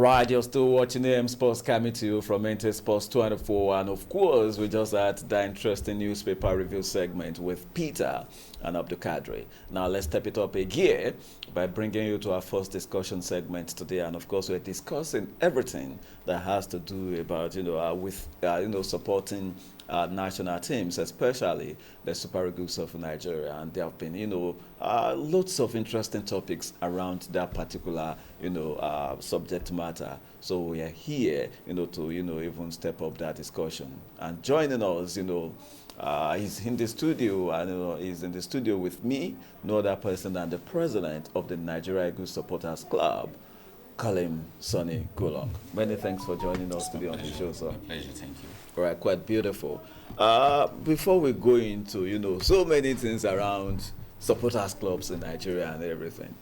Right, you're still watching AM Sports coming to you from Enter Sports 24. And of course, we just had that interesting newspaper review segment with Peter and Abdul Kadri. Now, let's step it up a gear by bringing you to our first discussion segment today. And of course, we're discussing everything that has to do about, supporting national teams, especially the Super Eagles of Nigeria. And there have been, lots of interesting topics around that particular, subject matter. So we are here, to, even step up that discussion. And joining us, he's in the studio, and he's in the studio with me, no other person than the president of the Nigeria Eagles Supporters Club, Kalim Sonny Gullong. Many thanks for joining us today on the show, sir. My pleasure, thank you. All right, quite beautiful. Before we go into, so many things around supporters clubs in Nigeria and everything,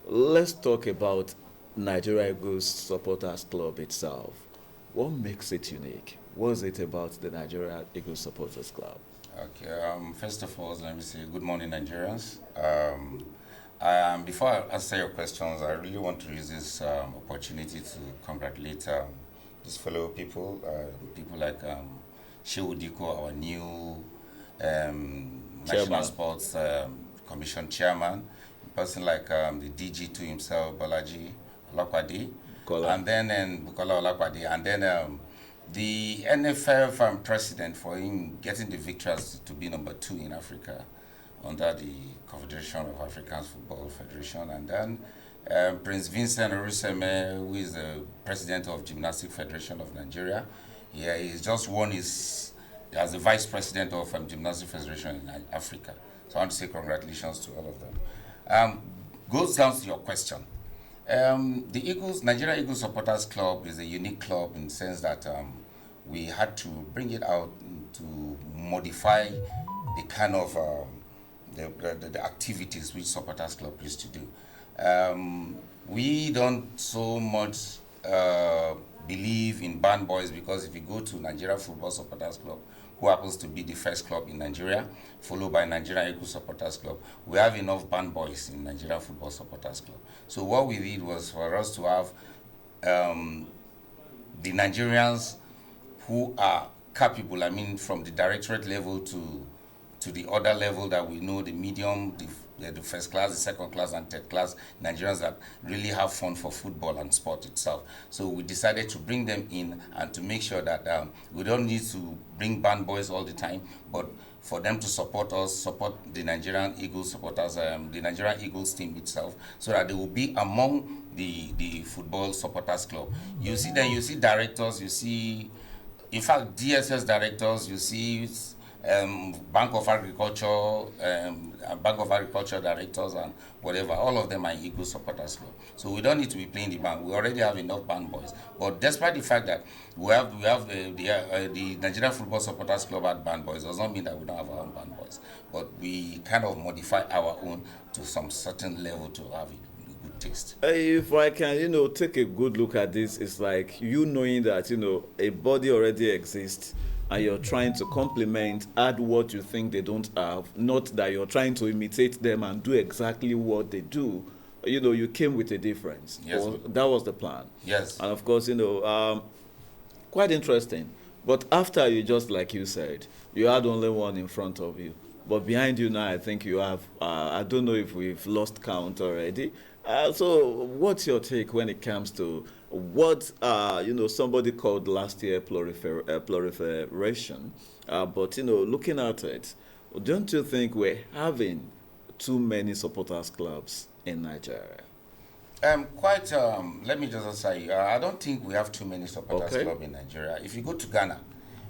let's talk about Nigeria Eagles Supporters Club itself. What makes it unique? What is it about the Nigeria Eagles Supporters Club? Okay, first of all, let me say good morning, Nigerians. Before I answer your questions, I really want to use this opportunity to congratulate these fellow people, people like Shehu Diko, our new National Sports Commission chairman, a person like the DG to himself, Balaji Olakwade, and then Bukola Olakwade, and then the NFF president for him getting the victories to be number 2 in Africa under the Confederation of African Football Federation, and then Prince Vincent Oruseme, who is the president of Gymnastics Federation of Nigeria. Yeah, he's just won as the vice president of Gymnastics Federation in Africa. So I want to say congratulations to all of them. Goes down to your question. The Nigeria Eagles Supporters Club is a unique club in the sense that we had to bring it out to modify the kind of the activities which Supporters Club used to do. We don't so much believe in band boys, because if you go to Nigeria Football Supporters Club, who happens to be the first club in Nigeria, followed by Nigeria Eagles Supporters Club, we have enough band boys in Nigeria Football Supporters Club. So what we did was for us to have the Nigerians who are capable, from the directorate level to the other level that we know, the medium, the first class, the second class, and third class Nigerians that really have fun for football and sport itself. So we decided to bring them in and to make sure that we don't need to bring band boys all the time, but for them to support us, support the Nigerian Eagles supporters, the Nigerian Eagles team itself, so that they will be among the football supporters club. You see directors, you see, in fact, DSS directors, you see Bank of Agriculture directors and whatever, all of them are Eagles Supporters Club. So we don't need to be playing the band. We already have enough band boys. But despite the fact that we have the Nigeria Football Supporters Club at band boys, does not mean that we don't have our own band boys. But we kind of modify our own to some certain level to have a good taste. If I can, take a good look at this, it's like knowing that, a body already exists, and you're trying to complement, add what you think they don't have, not that you're trying to imitate them and do exactly what they do. You came with a difference. Yes. That was the plan. Yes. And of course, quite interesting. But after you, just like you said, you had only one in front of you. But behind you now, I think you have, I don't know if we've lost count already. So what's your take when it comes to what, somebody called last year proliferation, but, looking at it, don't you think we're having too many supporters clubs in Nigeria? Let me just say, I don't think we have too many supporters clubs in Nigeria. If you go to Ghana,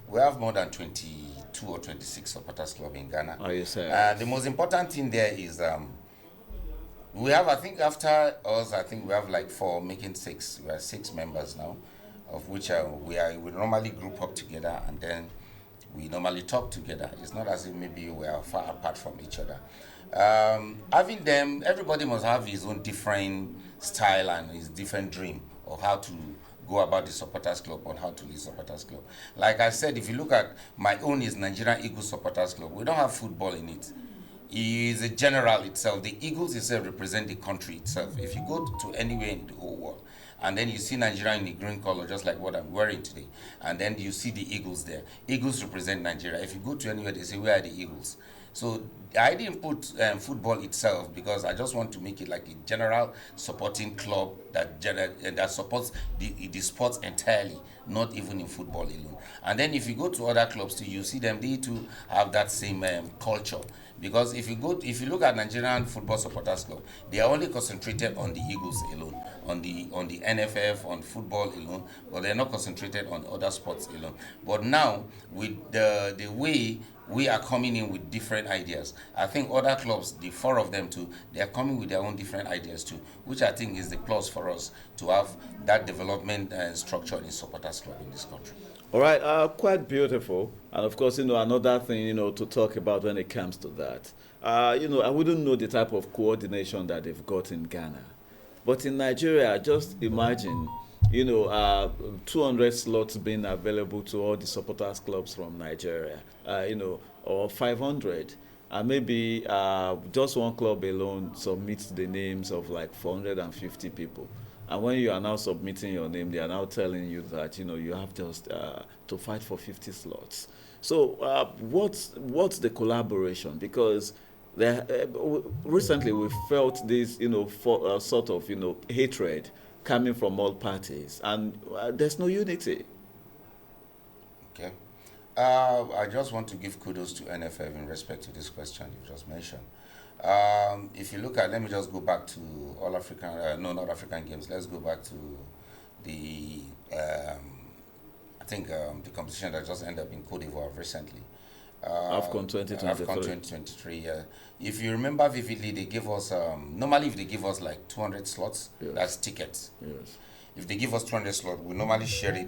we have more than 22 or 26 supporters clubs in Ghana. Are you saying? The most important thing there is we have, I think after us, we have like 4, making 6. We are 6 members now, of which we normally group up together and then we normally talk together. It's not as if maybe we are far apart from each other. Having them, everybody must have his own different style and his different dream of how to go about the supporters club or how to lead supporters club. Like I said, if you look at my own is Nigerian Eagles Supporters Club. We don't have football in it. He is a general itself. The Eagles itself represent the country itself. If you go to anywhere in the whole world and then you see Nigeria in the green color, just like what I'm wearing today, and then you see the eagles there. Eagles represent Nigeria. If you go to anywhere, they say, where are the eagles? So I didn't put football itself because I just want to make it like a general supporting club that supports the sports entirely, not even in football alone. And then if you go to other clubs too, you see them, they too have that same culture. Because if you look at Nigerian Football Supporters Club, they are only concentrated on the Eagles alone, on the NFF, on football alone, but they're not concentrated on other sports alone. But now with the way we are coming in with different ideas, I think other clubs, the four of them too, they are coming with their own different ideas too, which I think is the plus for us to have that development structure in supporters club in this country. All right, quite beautiful. And of course, another thing, to talk about when it comes to that. I wouldn't know the type of coordination that they've got in Ghana. But in Nigeria, just imagine, 200 slots being available to all the supporters clubs from Nigeria, or 500. And maybe just one club alone submits the names of like 450 people. And when you are now submitting your name, they are now telling you that you have just to fight for 50 slots. So what's the collaboration? Because recently we felt this sort of hatred coming from all parties, and there's no unity. Okay, I just want to give kudos to NFF in respect to this question you just mentioned. If you look at, let me just go back to all African, not African games. Let's go back to the, I think the competition that just ended up in Cote d'Ivoire recently. AFCON 2023. AFCON 2023. Yeah. If you remember vividly, they give us normally if they give us like 200 slots, yes, that's tickets. Yes. If they give us 200 slots, we normally share it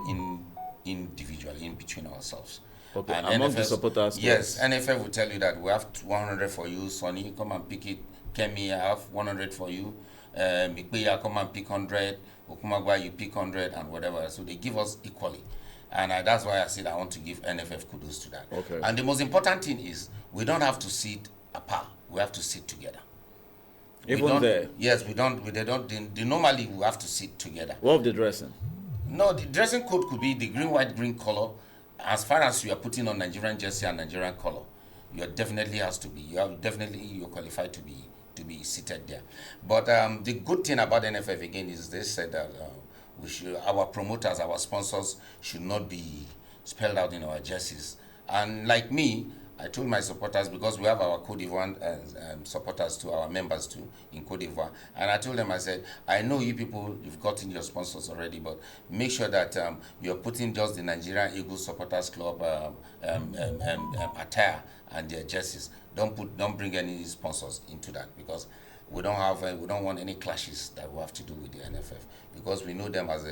individually in between ourselves. Okay, and among the supporters. Yes, NFF will tell you that we have 100 for you. Sonny, come and pick it. Kemi, I have 100 for you. Mikbeya, come and pick 100. Okumagwa, you pick 100 and whatever. So they give us equally. And that's why I said I want to give NFF kudos to that. Okay. And the most important thing is we don't have to sit apart. We have to sit together. Even there? Yes, we don't. Normally we have to sit together. What of the dressing? No, the dressing code could be the green, white, green color. As far as you are putting on Nigerian jersey and Nigerian color, you definitely has to be. You're qualified to be seated there. But the good thing about NFF again is they said that our promoters, our sponsors should not be spelled out in our jerseys. And like me, I told my supporters, because we have our Cote d'Ivoire supporters too, our members too in Cote d'Ivoire, and I told them, I said, I know you people, you've gotten your sponsors already, but make sure that you're putting just the Nigerian Eagles Supporters Club attire and their jerseys. Don't bring any sponsors into that, because we don't want any clashes that we have to do with the NFF, because we know them as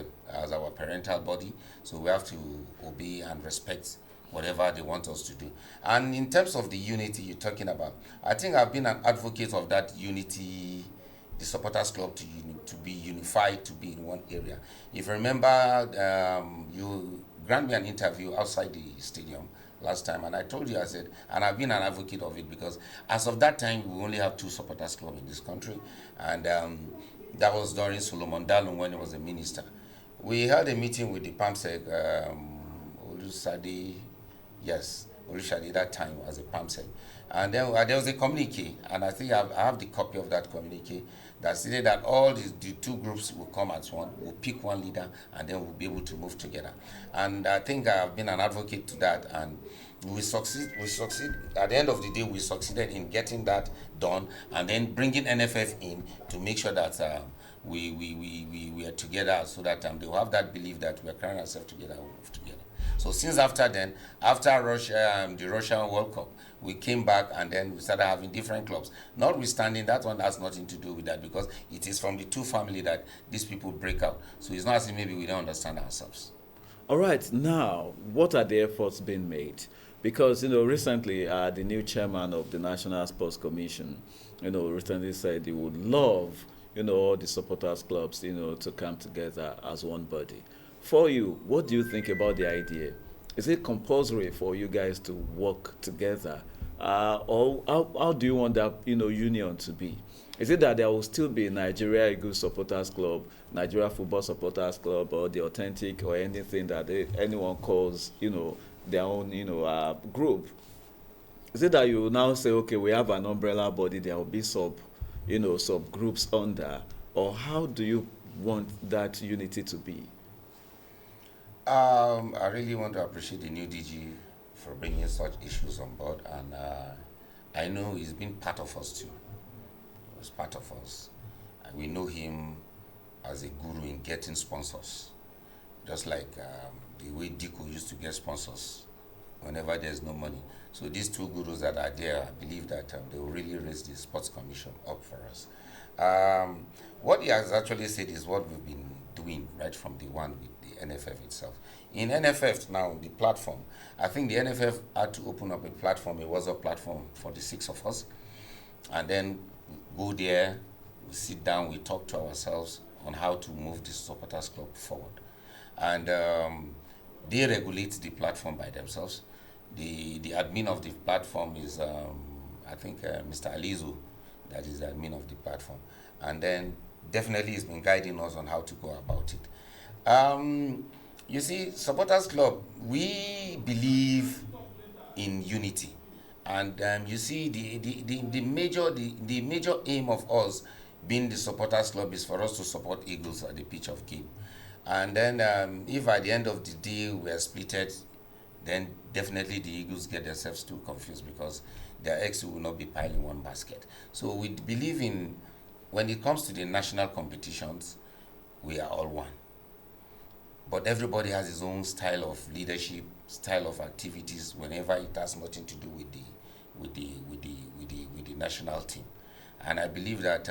our parental body, so we have to obey and respect whatever they want us to do. And in terms of the unity you're talking about, I think I've been an advocate of that unity, the supporters club to be unified, to be in one area. If you remember, you granted me an interview outside the stadium last time, and I told you, I said, and I've been an advocate of it, because as of that time, we only have 2 supporters clubs in this country, and that was during Solomon Dalun when he was a minister. We held a meeting with the PAMSEC, Olusade, yes, Olusade that time as a PAMSEC. And then there was a communique, and I think I have the copy of that communique that stated that all the 2 groups will come as one, we'll pick one leader, and then we'll be able to move together. And I think I've been an advocate to that, and we succeed. At the end of the day, we succeeded in getting that done, and then bringing NFF in to make sure that we are together, so that they will have that belief that we are carrying ourselves together, we move together. So since after Russia, the Russian World Cup, we came back, and then we started having different clubs. Notwithstanding, that one has nothing to do with that, because it is from the 2 family that these people break out. So it's not as if maybe we don't understand ourselves. All right, now, what are the efforts being made? Because, recently, the new chairman of the National Sports Commission, recently said he would love, all the supporters clubs, to come together as one body. For you, what do you think about the idea? Is it compulsory for you guys to work together? Or how do you want that, union to be? Is it that there will still be Nigeria Eagles Supporters Club, Nigeria Football Supporters Club, or the Authentic, or anything that anyone calls, their own, group? Is it that you now say, okay, we have an umbrella body, there will be subgroups under, or how do you want that unity to be? I really want to appreciate the new DG for bringing such issues on board, and I know he's been part of us too. He was part of us. And we know him as a guru in getting sponsors, just like the way Diko used to get sponsors whenever there's no money. So these two gurus that are there, I believe that they will really raise the Sports Commission up for us. What he has actually said is what we've been doing right from the one with the NFF itself. In NFF now, the platform, I think the NFF had to open up a platform, a WhatsApp platform for the six of us, and then we go there, we sit down, we talk to ourselves on how to move this supporters club forward. And they regulate the platform by themselves. The admin of the platform is, I think, Mr. Alizu, that is the admin of the platform. And then definitely he's been guiding us on how to go about it. You see, Supporters Club, we believe in unity. And you see, the major aim of us being the Supporters Club is for us to support Eagles at the pitch of game. And then if at the end of the day we are splitted, then definitely the Eagles get themselves too confused because their eggs will not be piled in one basket. So we believe in, when it comes to the national competitions, we are all one. But everybody has his own style of leadership, style of activities, whenever it has nothing to do with the national team. And I believe that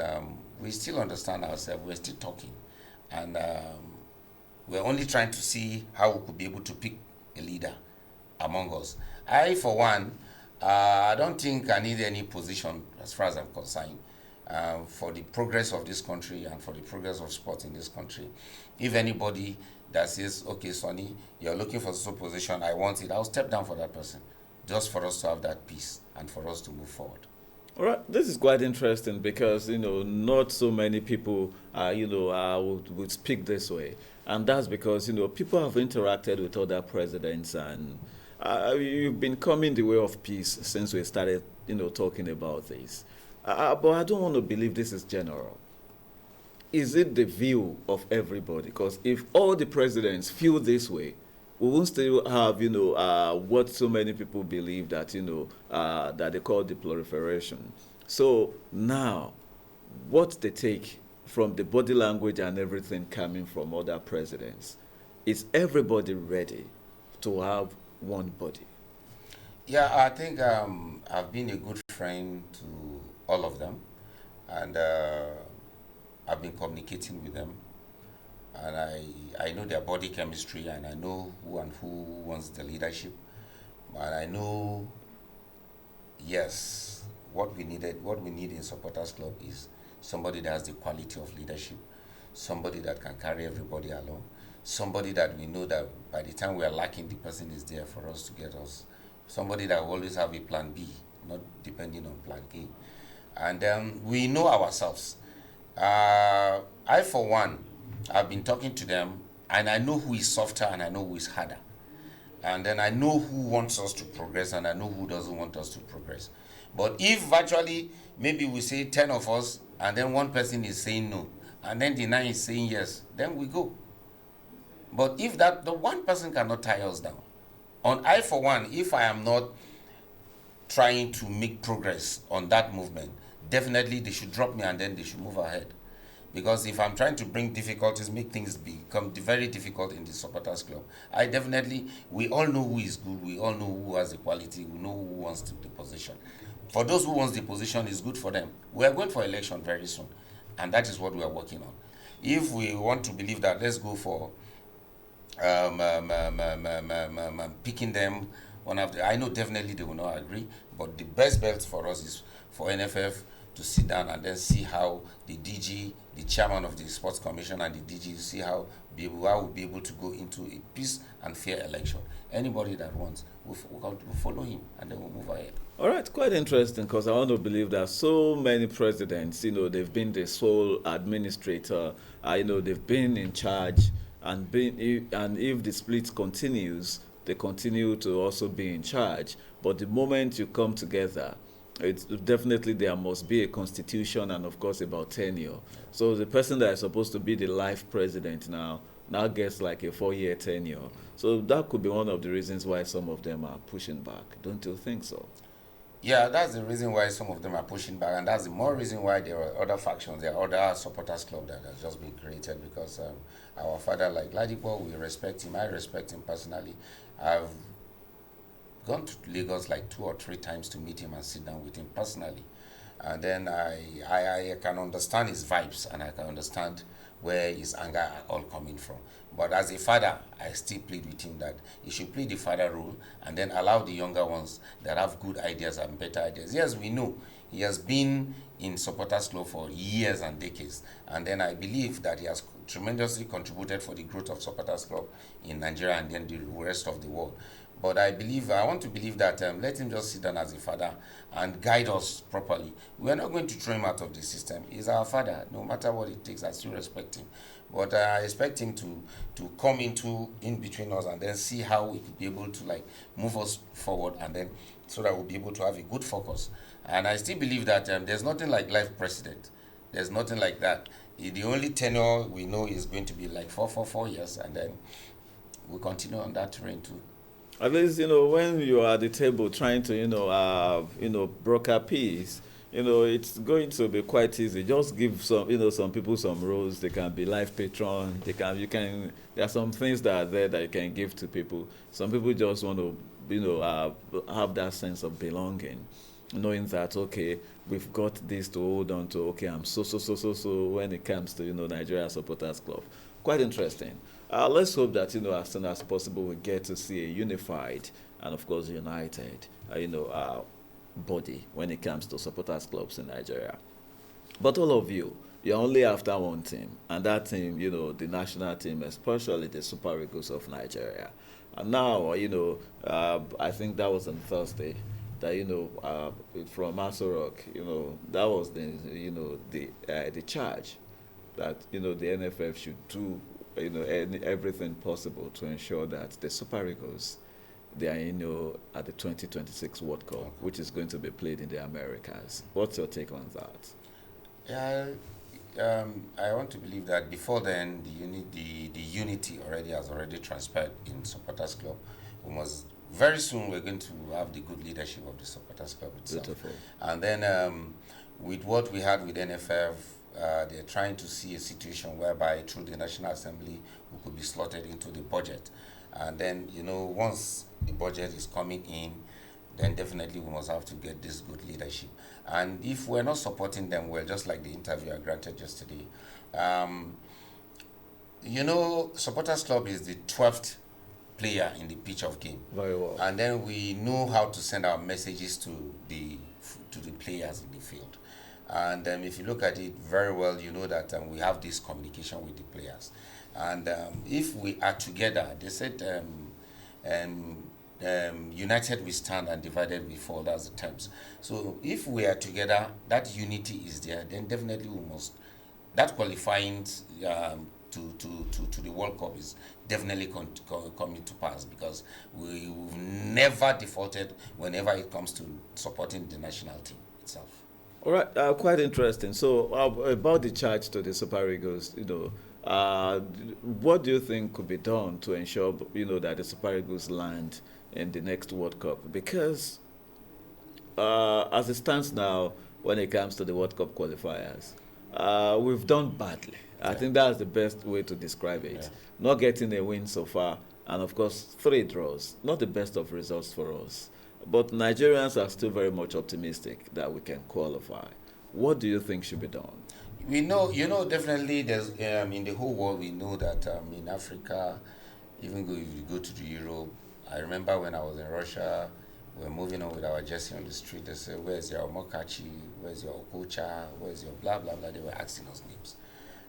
we still understand ourselves, we're still talking. And we're only trying to see how we could be able to pick a leader among us. I, for one, I don't think I need any position as far as I'm concerned for the progress of this country and for the progress of sport in this country. If anybody that says, okay, Sonny, you're looking for some position, I want it, I'll step down for that person, just for us to have that peace and for us to move forward. All right, this is quite interesting because not so many people would speak this way, and that's because people have interacted with other presidents, and you've been coming the way of peace since we started talking about this. But I don't want to believe this is general. Is it the view of everybody? Because if all the presidents feel this way, we will still have, what so many people believe that, that they call the proliferation. So now, what they take from the body language and everything coming from other presidents, is everybody ready to have one body? Yeah, I think I've been a good friend to all of them, and I've been communicating with them, and I know their body chemistry, and I know who and who wants the leadership, and I know, yes, what we need in Supporters Club is somebody that has the quality of leadership, somebody that can carry everybody along, somebody that we know that by the time we are lacking, the person is there for us to get us, somebody that will always have a plan B, not depending on plan A. And we know ourselves. I, for one, I've been talking to them, and I know who is softer and I know who is harder. And then I know who wants us to progress and I know who doesn't want us to progress. But if virtually, maybe we say 10 of us, and then one person is saying no, and then the 9 is saying yes, then we go. But if the one person cannot tie us down, I, for one, if I am not trying to make progress on that movement, definitely they should drop me and then they should move ahead. Because if I'm trying to bring difficulties, make things become very difficult in the Supporters Club, we all know who is good, we all know who has the quality, we know who wants the position. For those who wants the position, it's good for them. We are going for election very soon, and that is what we are working on. If we want to believe that, let's go for picking them one after. I know definitely they will not agree, but the best bet for us is for NFF to sit down and then see how the DG, the chairman of the Sports Commission, and the DG see how we'll be able to go into a peace and fair election. Anybody that wants, will follow him, and then we'll move ahead. All right, quite interesting, because I want to believe that so many presidents, they've been the sole administrator, they've been in charge, and if the split continues, they continue to also be in charge. But the moment you come together, it's definitely there must be a constitution and of course about tenure. So the person that is supposed to be the life president now gets like a 4-year tenure. So that could be one of the reasons why some of them are pushing back. Don't you think so? Yeah, that's the reason why some of them are pushing back, and that's the more reason why there are other factions, there are other supporters club that has just been created, because our father, like Ladipo, we respect him. I respect him personally. I've gone to Lagos like 2 or 3 times to meet him and sit down with him personally. And then I can understand his vibes, and I can understand where his anger are all coming from. But as a father, I still plead with him that he should play the father role and then allow the younger ones that have good ideas and better ideas. Yes, we know he has been in supporters club for years and decades, and then I believe that he has tremendously contributed for the growth of supporters club in Nigeria and then the rest of the world. But I want to believe that let him just sit down as a father and guide us properly. We are not going to throw him out of the system. He's our father. No matter what it takes, I still respect him. But I expect him to come in between us and then see how we could be able to move us forward, and then so that we'll be able to have a good focus. And I still believe that there's nothing like life president. There's nothing like that. The only tenure we know is going to be like 4 years, and then we'll continue on that terrain too. At least, when you are at the table trying to, broker peace, it's going to be quite easy. Just give some people some roles. They can be life patron. There are some things that are there that you can give to people. Some people just want to, have that sense of belonging, knowing that, okay, we've got this to hold on to. Okay, I'm so when it comes to, Nigeria Supporters Club. Quite interesting. Let's hope that, as soon as possible, we get to see a unified and, of course, united, body when it comes to supporters clubs in Nigeria. But all of you're only after one team, and that team, the national team, especially the Super Eagles of Nigeria. And now, I think that was on Thursday, that, from Asorok, that was the charge that, the NFF should do everything possible to ensure that the Super Eagles, they are at the 2026 World Cup, which is going to be played in the Americas. What's your take on that? Yeah, I want to believe that before then the unity has already transpired in supporters club. Very soon we're going to have the good leadership of the supporters club itself. Beautiful. And then with what we had with NFF. They're trying to see a situation whereby through the National Assembly we could be slotted into the budget. And then, once the budget is coming in, then definitely we must have to get this good leadership. And if we're not supporting them well, just like the interview I granted yesterday, Supporters Club is the 12th player in the pitch of game. Very well. And then we know how to send our messages to the players in the field. And if you look at it very well, you know that we have this communication with the players. And if we are together, they said, united we stand and divided we fall. That's the terms. So if we are together, that unity is there, then definitely we must. That qualifying to the World Cup is definitely coming to pass, because we've never defaulted whenever it comes to supporting the national team itself. All right, quite interesting. So about the charge to the Super Eagles, what do you think could be done to ensure, that the Super Eagles land in the next World Cup? Because as it stands now, when it comes to the World Cup qualifiers, we've done badly. Yeah. I think that's the best way to describe it. Yeah. Not getting a win so far, and of course 3 draws. Not the best of results for us. But Nigerians are still very much optimistic that we can qualify. What do you think should be done? We know, definitely there's, in the whole world, we know that in Africa, even if you go to Europe, I remember when I was in Russia, we're moving on with our jersey on the street. They say, where's your Mokachi? Where's your Okocha? Where's your blah, blah, blah? They were asking us names.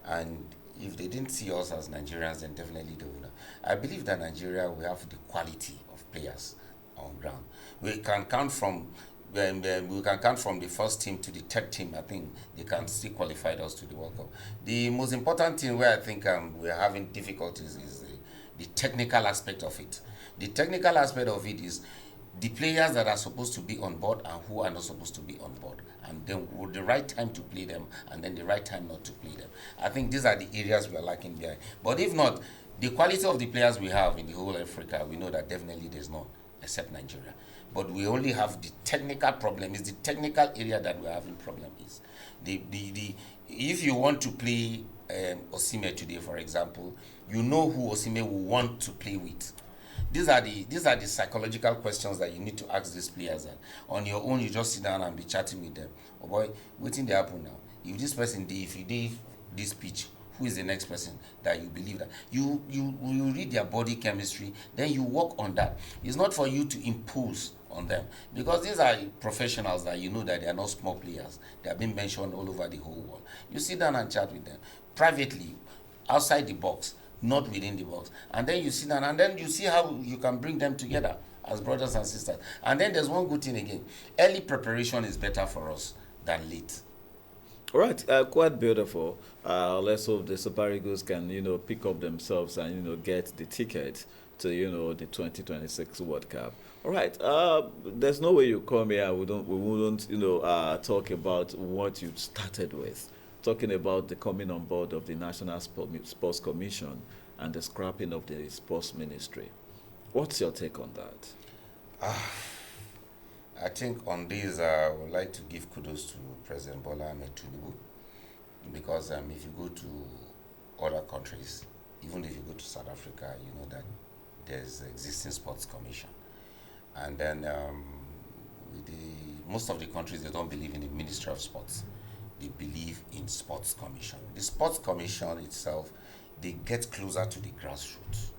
And if they didn't see us as Nigerians, then definitely they would. I believe that Nigeria will have the quality of players on ground. We can count from the first team to the third team. I think they can still qualify us to the World Cup. The most important thing where I think we're having difficulties is the technical aspect of it. The technical aspect of it is the players that are supposed to be on board and who are not supposed to be on board, and then with the right time to play them and then the right time not to play them. I think these are the areas we are lacking behind. But if not, the quality of the players we have in the whole Africa, we know that definitely there's none except Nigeria. But we only have the technical problem. Is the technical area that we're having problem is the if you want to play Osimhen today, for example, you know who Osimhen will want to play with. These are the psychological questions that you need to ask these players. And on your own, you just sit down and be chatting with them. Oh boy, waiting they happen now. If this person did, if you did this pitch, who is the next person that you believe that you read their body chemistry, then you work on that. It's not for you to impose on them, because these are professionals that you know that they are not small players. They have been mentioned all over the whole world. You sit down and chat with them privately, outside the box, not within the box, and then you sit down and then you see how you can bring them together as brothers and sisters. And then there's one good thing again: early preparation is better for us than late. All right, quite beautiful. Let's hope the Super Eagles can, pick up themselves and, get the ticket to, the 2026 World Cup. All right, there's no way you come here. We wouldn't, talk about what you started with, talking about the coming on board of the National Sports Commission and the scrapping of the Sports Ministry. What's your take on that? I think on this, I would like to give kudos to President Bola Ahmed Tinubu, because if you go to other countries, even if you go to South Africa, you know that there's existing sports commission. And then most of the countries, they don't believe in the Ministry of Sports. They believe in sports commission. The sports commission itself, they get closer to the grassroots.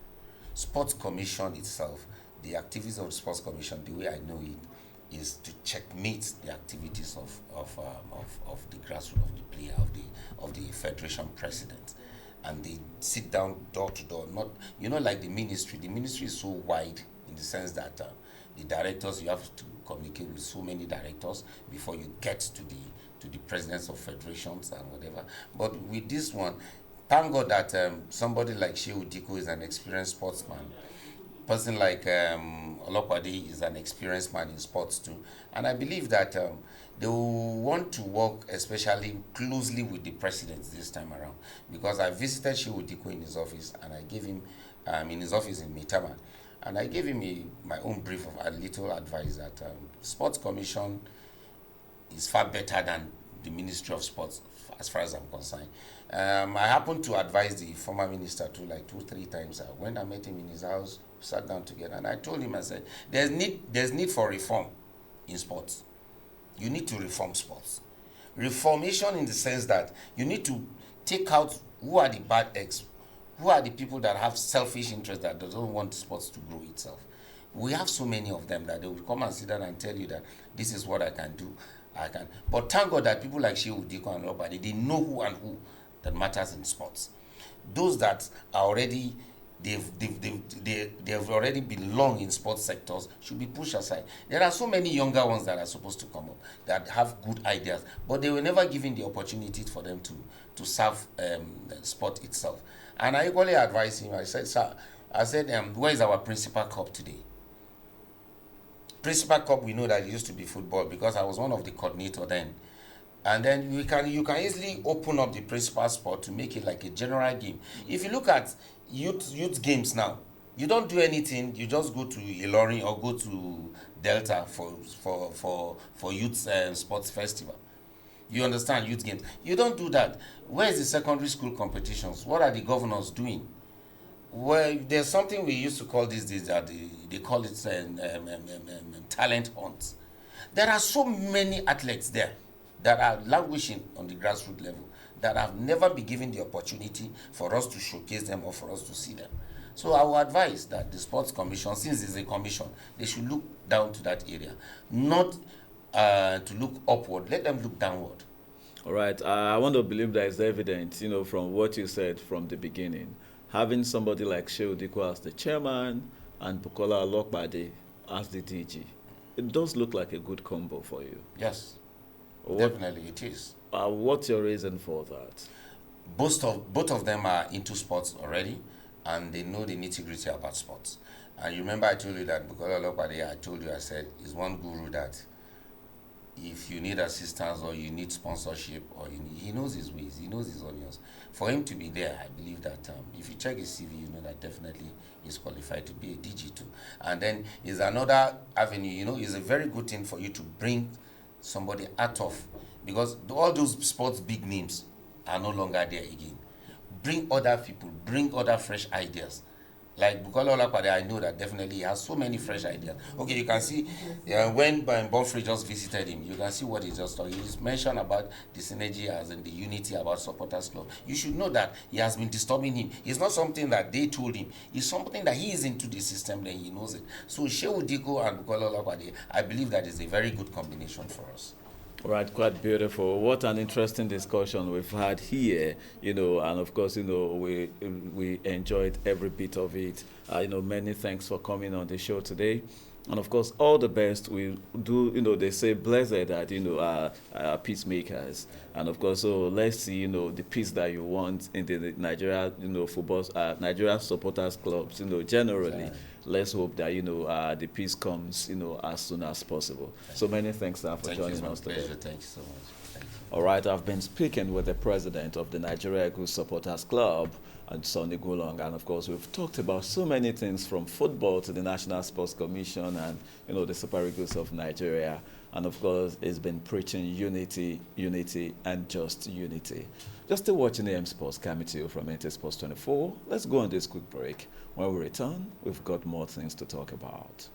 Sports commission itself, the activities of the sports commission, the way I know it, is to checkmate the activities of the grassroots, of the player, of the federation president, and they sit down door to door. Not like the ministry. The ministry is so wide in the sense that the directors, you have to communicate with so many directors before you get to the presidents of federations and whatever. But with this one, thank God that somebody like Shehu Diko is an experienced sportsman. Person like Olokwade is an experienced man in sports too, and I believe that they will want to work especially closely with the president this time around, because I visited Shehu Diko in his office, and I gave him in his office in Mitama, and I gave him my own brief of a little advice that sports commission is far better than the Ministry of Sports as far as I'm concerned. I happened to advise the former minister too, like 2-3 times. I went and met him in his house, sat down together, and I told him, I said, there's need for reform in sports. You need to reform sports. Reformation in the sense that you need to take out who are the bad eggs, who are the people that have selfish interests that don't want sports to grow itself. We have so many of them that they will come and sit down and tell you that this is what I can do. But thank God that people like Shehu Diko and Robert, they know who and who that matters in sports. Those that are already they've already belong in sports sectors should be pushed aside. There are so many younger ones that are supposed to come up that have good ideas, but they were never given the opportunity for them to serve the sport itself. And I equally advised him. I said, sir, where is our principal cup today? Principal cup, we know that it used to be football, because I was one of the coordinator then. And then you can easily open up the principal sport to make it like a general game. If you look at youth games now, you don't do anything. You just go to Ilorin or go to Delta for youth sports festival. You understand, youth games. You don't do that. Where is the secondary school competitions? What are the governors doing? Well, there's something we used to call these days that they call it talent hunts. There are so many athletes there that are languishing on the grassroots level that have never been given the opportunity for us to showcase them or for us to see them. So I would advise that the Sports Commission, since it's a commission, they should look down to that area, not to look upward. Let them look downward. All right. I want to believe that it's evident, from what you said from the beginning. Having somebody like Shehu Diko as the chairman and Bukola Olokpade as the DG, it does look like a good combo for you. Yes, definitely it is. What's your reason for that? Both of them are into sports already, and they know the nitty-gritty about sports. And you remember I told you that Bukola Olokpade, I said, is one guru that if you need assistance or you need sponsorship, or he knows his ways, he knows his onions. For him to be there, I believe that if you check his CV, you know that definitely he's qualified to be a DG too. And then is another avenue, is a very good thing for you to bring somebody out of, because all those sports big names are no longer there again. Bring other people, bring other fresh ideas. Like Bukola Olokpade, I know that definitely he has so many fresh ideas. Okay, you can see when Bonfrey just visited him, you can see what he just thought. He's mentioned about the synergy as in the unity about supporters club. You should know that he has been disturbing him. It's not something that they told him. It's something that he is into the system, then he knows it. So Shehu Diko and Bukola Olokpade, I believe that is a very good combination for us. Right, quite beautiful. What an interesting discussion we've had here, and of course, we enjoyed every bit of it. Many thanks for coming on the show today. And of course, all the best. We do, they say blessed that, are peacemakers. And of course, so let's see, the peace that you want in the Nigeria, football, Nigeria supporters clubs, generally. Yeah. Let's hope that, the peace comes, as soon as possible. So many thanks, sir, for joining us today. Thank you so much. Thank you. All right, I've been speaking with the president of the Nigeria Eagles Supporters Club, and Sonny Gullong, and of course we've talked about so many things from football to the National Sports Commission and the Super Eagles of Nigeria, and of course it's been preaching unity, and just unity. Just still watching AM Sports coming to you from NT Sports 24. Let's go on this quick break. When we return, we've got more things to talk about.